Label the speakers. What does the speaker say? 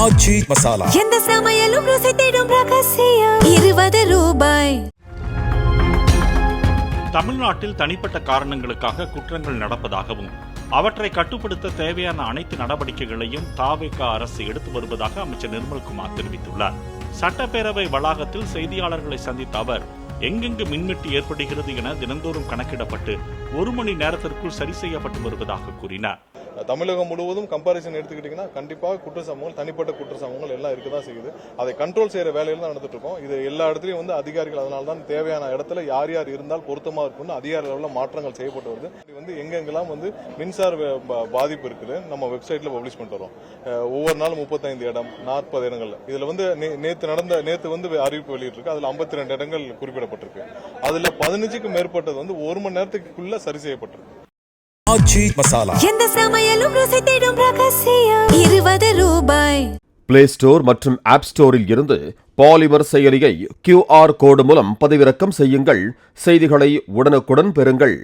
Speaker 1: ஆச்சி மசாலா
Speaker 2: எந்த சமையலும் ருசி தேடும் ரகசியம் 20 ரூபாய்.
Speaker 3: தமிழ்நாட்டில் தனிப்பட்ட காரணங்களுக்காக குற்றங்கள் நடப்பதாகவும் அவற்றை கட்டுப்படுத்த தேவையான அனைத்து நடவடிக்கைகளையும் தாவேகா அரசு எடுத்து வருவதாக அமைச்சர் நிர்மல்குமார் தெரிவித்துள்ளார். சட்டப்பேரவை வளாகத்தில் செய்தியாளர்களை சந்தித்த அவர் எங்கெங்கு மின்வெட்டு ஏற்படுகிறது என தினந்தோறும் கணக்கிடப்பட்டு 1 மணி நேரத்திற்குள் சரி செய்யப்பட்டு வருவதாக கூறினார்.
Speaker 4: தமிழகம் முழுவதும் கம்பாரிசன் எடுத்துக்கிட்டீங்கன்னா கண்டிப்பாக குற்ற சம்பவங்கள், தனிப்பட்ட குற்ற சம்பவங்கள் எல்லாம் இருக்கதான் செய்யுது. அதை கண்ட்ரோல் செய்யற வேலையில தான் நடந்துட்டு இருக்கோம். இது எல்லா இடத்துலயும் அதிகாரிகள் அதனால தான் தேவையான இடத்துல யார் யார் இருந்தால் பொருத்தமா இருக்கும்னு அதிகார அளவில் மாற்றங்கள் செய்யப்பட்டு வருது. இது எங்கெங்கெல்லாம் மின்சார பாதிப்பு இருக்குது நம்ம வெப்சைட்ல பப்ளிஷ் பண்ணிட்டு வரோம். ஒவ்வொரு நாளும் 35 இடம், 40 இடங்கள்ல இதுல நேத்து அறிவிப்பு வெளியிட்டிருக்கு. அதுல 52 இடங்கள் குறிப்பிடப்பட்டிருக்கு. அதுல 15க்கும் மேற்பட்டது 1 மணி நேரத்துக்குள்ள சரி செய்யப்பட்டிருக்கு.
Speaker 1: ஆச்சி மசாலா
Speaker 2: எந்த சமையலும் ருசி தேடும் ரகசியம் 20 ரூபாய்.
Speaker 5: பிளே ஸ்டோர் மற்றும் ஆப் ஸ்டோரில் இருந்து பாலிமர் செயலியை QR கோடு மூலம் பதிவிறக்கம் செய்யுங்கள். செய்திகளை உடனுக்குடன் பெறுங்கள்.